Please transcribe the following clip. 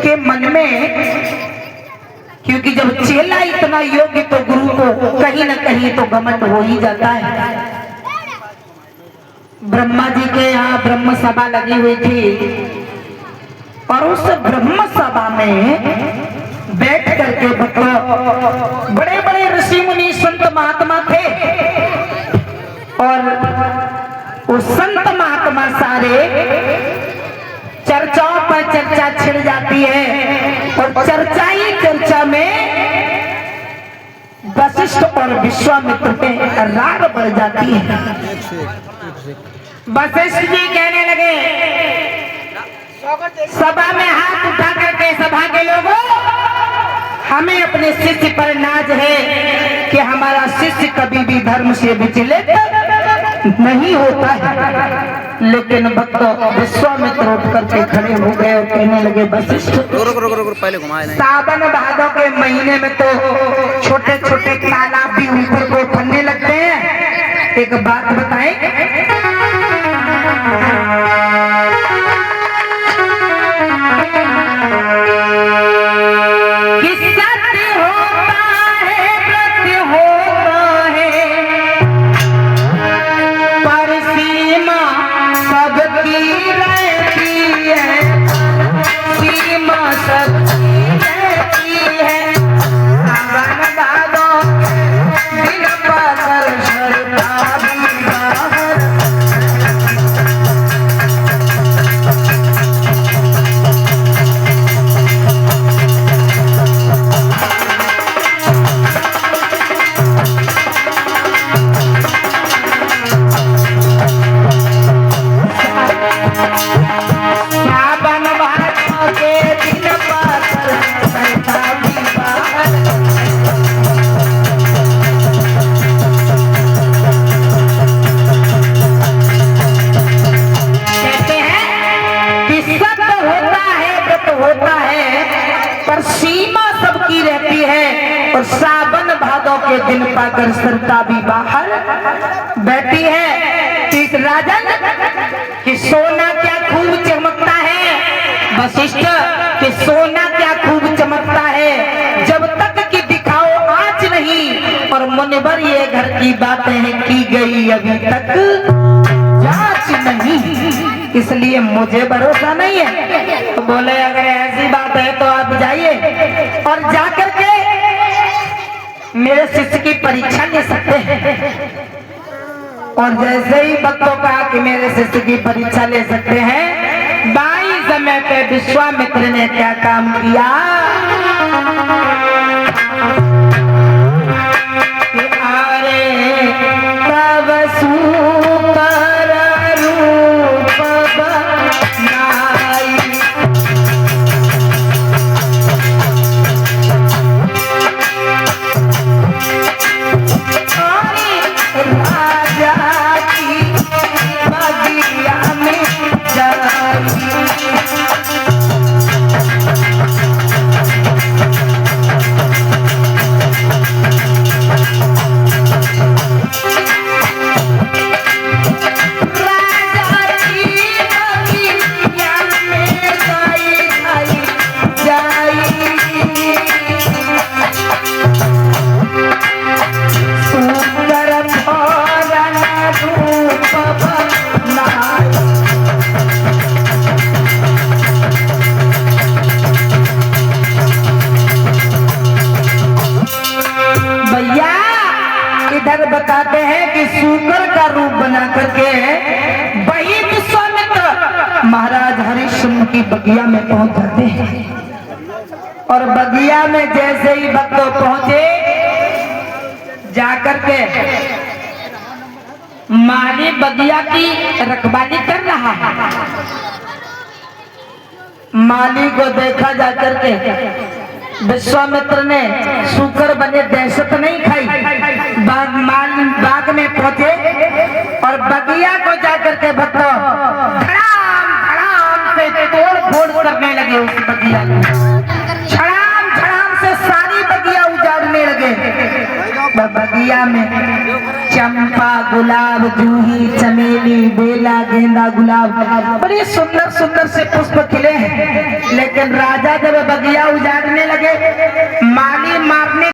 के मन में, क्योंकि जब चेला इतना योग्य तो गुरु को कहीं न कहीं तो घमंड हो ही जाता है। ब्रह्मा जी के यहाँ ब्रह्म सभा लगी हुई थी और उस ब्रह्म सभा में बैठ करके बड़े बड़े ऋषि मुनि संत महात्मा थे और वो संत महात्मा सारे चर्चाओं पर चर्चा छिड़ जाती है और चर्चा ही चर्चा में वशिष्ठ और विश्वामित्र पे राग बढ़ जाती है। वशिष्ठ जी कहने लगे, सभा में हाथ उठा करके सभा के लोगों, हमें अपने शिष्य पर नाज है कि हमारा शिष्य कभी भी धर्म से विचलित नहीं होता है। लेकिन भक्तों विश्वामित्र उठ करके खड़े हो गए और कहने लगे, वशिष्ठ पहले घुमाए नहीं। सावन भादों के महीने में तो छोटे छोटे तालाब भी ऊपर को फलने लगते हैं। एक बात बताएं, के दिन पाकर सरता भी बाहर बैठी है। इस राजन कि सोना क्या खूब चमकता है, वशिष्ठ कि सोना क्या खूब चमकता है, जब तक कि दिखाओ आज नहीं। और मुनिवर ये घर की बातें की गई अभी तक जांच नहीं, इसलिए मुझे भरोसा नहीं है। तो बोले अगर ऐसी बात है तो आप जाइए और जाकर के मेरे शिष्य की परीक्षा ले सकते हैं। और जैसे ही भक्तों कहा कि मेरे शिष्य की परीक्षा ले सकते हैं, बाई समय पे विश्वामित्र ने क्या काम किया कि अरे तब सुकर रूप बनाई, बताते हैं कि सूकर का रूप बना करके वही विश्वामित्र महाराज हरिश्चंद्र की बगिया में पहुंच जाते हैं। और बगिया में जैसे ही भक्त पहुंचे, जाकर के माली बगिया की रखवाली कर रहा है। माली को देखा जाकर के विश्वामित्र ने सूकर बने दहशत नहीं खाई, बाग में पहुंचे और बगिया को जाकर के भक्तों धड़ाम धड़ाम से तोड़ फोड़ करने लगे। उस बगिया को छड़ाम छड़ाम से सारी बगिया उजाड़ने लगे। बगिया में चंपा गुलाब, जूही, चमेली, बेला, गेंदा, गुलाब, बड़े सुंदर सुंदर से पुष्प खिले हैं। लेकिन राजा जब बगिया उजाड़ने लगे,